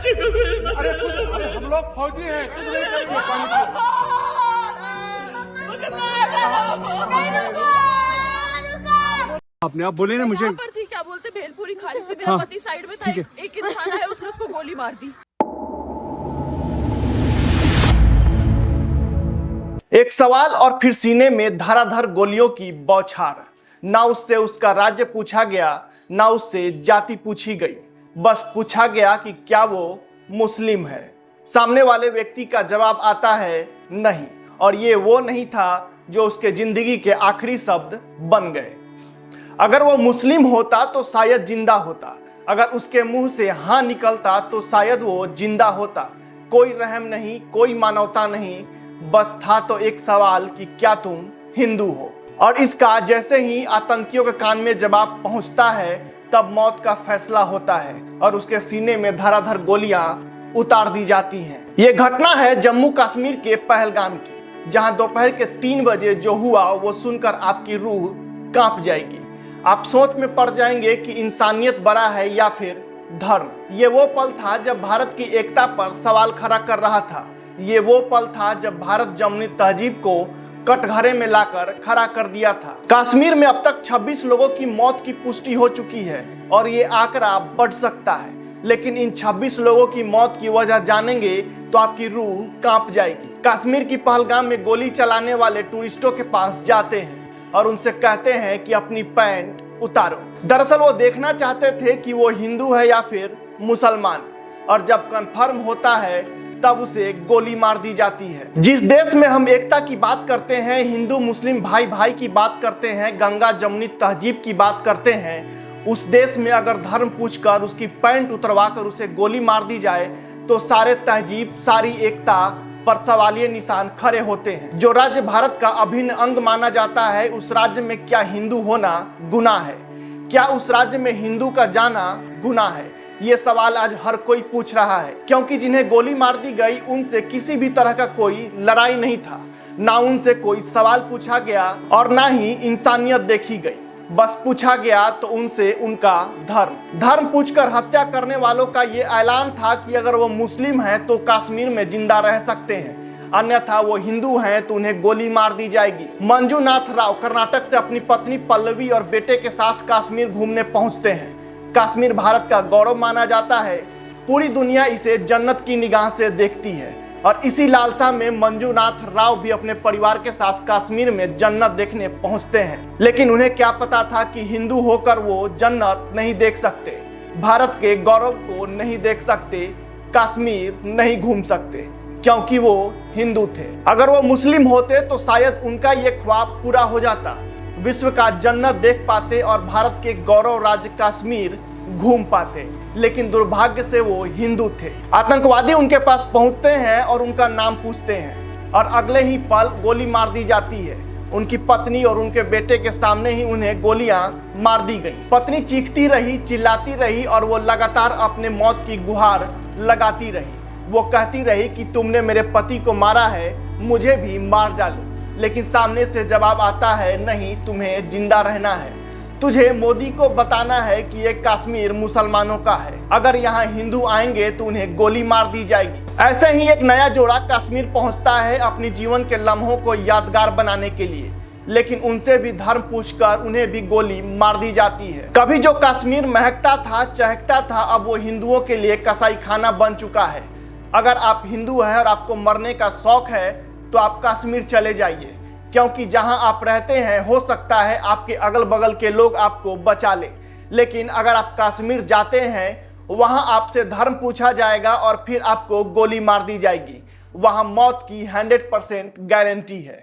बच्ची को भेजना। अरे हम लोग फौजी हैं, कुछ नहीं करेंगे। आपने आप बोले ना मुझे। पर थी, क्या बोलते, भेलपुरी खा रही थी, मेरा पति साइड में था, एक इंसान है उसने उसको गोली मार दी। एक सवाल और फिर सीने में धराधर गोलियों की बौछार। ना उससे उसका राज्य पूछा गया, ना उससे जाति पूछी गई, बस पूछा गया कि क्या वो मुस्लिम है। सामने वाले व्यक्ति का जवाब आता है नहीं, और ये वो नहीं था जो उसके जिंदगी के आखिरी शब्द बन गए। अगर वो मुस्लिम होता तो शायद जिंदा होता, अगर उसके मुंह से हाँ निकलता तो शायद वो जिंदा होता। कोई रहम नहीं, कोई मानवता नहीं, बस था तो एक सवाल कि क्या तुम हिंदू हो। और इसका जैसे ही आतंकियों के कान में जवाब पहुंचता है, तब मौत का फैसला होता है और उसके सीने में धराधर गोलियां उतार दी जाती हैं। ये घटना है जम्मू कश्मीर के पहलगाम की, जहां दोपहर के 3 बजे जो हुआ वो सुनकर आपकी रूह कांप जाएगी। आप सोच में पड़ जाएंगे कि इंसानियत बड़ा है या फिर धर्म। ये वो पल था जब भारत की एकता पर सवाल खड़ा कर रहा था। ये वो पल था जब भारत जमनी तहजीब को कटघरे में लाकर खड़ा कर दिया था। कश्मीर में अब तक 26 लोगों की मौत की पुष्टि हो चुकी है और ये आंकड़ा बढ़ सकता है, लेकिन इन 26 लोगों की मौत की वजह जानेंगे तो आपकी रूह कांप जाएगी। कश्मीर की पहलगाम में गोली चलाने वाले टूरिस्टों के पास जाते हैं और उनसे कहते हैं कि अपनी पैंट उतारो। दरअसल वो देखना चाहते थे कि वो हिंदू है या फिर मुसलमान, और जब कंफर्म होता है तब उसे गोली मार दी जाती है। जिस देश में हम एकता की बात करते हैं, हिंदू मुस्लिम भाई भाई की बात करते हैं, गंगा जमुनी तहजीब की बात करते हैं, उस देश में अगर धर्म पूछकर उसकी पैंट उतरवा कर उसे गोली मार दी जाए तो सारे तहजीब, सारी एकता पर सवालिया निशान खड़े होते हैं। जो राज्य भारत का अभिन्न अंग माना जाता है, उस राज्य में क्या हिंदू होना गुनाह है? क्या उस राज्य में हिंदू का जाना गुनाह है? ये सवाल आज हर कोई पूछ रहा है, क्योंकि जिन्हें गोली मार दी गई उनसे किसी भी तरह का कोई लड़ाई नहीं था, ना उनसे कोई सवाल पूछा गया और ना ही इंसानियत देखी गई। बस पूछा गया तो उनसे उनका धर्म पूछकर हत्या करने वालों का ये ऐलान था कि अगर वो मुस्लिम हैं तो कश्मीर में जिंदा रह सकते हैं, अन्यथा वो हिंदू हैं तो उन्हें गोली मार दी जाएगी। मंजूनाथ राव कर्नाटक से अपनी पत्नी पल्लवी और बेटे के साथ कश्मीर घूमने पहुंचते हैं। कश्मीर भारत का गौरव माना जाता है, पूरी दुनिया इसे जन्नत की निगाह से देखती है, और इसी लालसा में मंजूनाथ राव भी अपने परिवार के साथ कश्मीर में जन्नत देखने पहुंचते हैं। लेकिन उन्हें क्या पता था कि हिंदू होकर वो जन्नत नहीं देख सकते, भारत के गौरव को नहीं देख सकते, कश्मीर नहीं घूम सकते, क्योंकि वो हिंदू थे। अगर वो मुस्लिम होते तो शायद उनका ये ख्वाब पूरा हो जाता, विश्व का जन्नत देख पाते और भारत के गौरव राज्य कश्मीर घूम पाते। लेकिन दुर्भाग्य से वो हिंदू थे। आतंकवादी उनके पास पहुंचते हैं और उनका नाम पूछते हैं, और अगले ही पल गोली मार दी जाती है। उनकी पत्नी और उनके बेटे के सामने ही उन्हें गोलियां मार दी गई। पत्नी चीखती रही, चिल्लाती रही और वो लगातार अपने मौत की गुहार लगाती रही। वो कहती रही कि तुमने मेरे पति को मारा है, मुझे भी मार डालो। लेकिन सामने से जवाब आता है, नहीं, तुम्हें जिंदा रहना है, तुझे मोदी को बताना है कि ये कश्मीर मुसलमानों का है, अगर यहाँ हिंदू आएंगे तो उन्हें गोली मार दी जाएगी। ऐसे ही एक नया जोड़ा कश्मीर पहुंचता है अपनी जीवन के लम्हों को यादगार बनाने के लिए, लेकिन उनसे भी धर्म पूछकर उन्हें भी गोली मार दी जाती है। कभी जो कश्मीर महकता था, चहकता था, अब वो हिंदुओं के लिए कसाई खाना बन चुका है। अगर आप हिंदू हैं और आपको मरने का शौक है तो आप कश्मीर चले जाइए, क्योंकि जहां आप रहते हैं हो सकता है आपके अगल बगल के लोग आपको बचा ले, लेकिन अगर आप कश्मीर जाते हैं वहां आपसे धर्म पूछा जाएगा और फिर आपको गोली मार दी जाएगी। वहां मौत की 100% गारंटी है।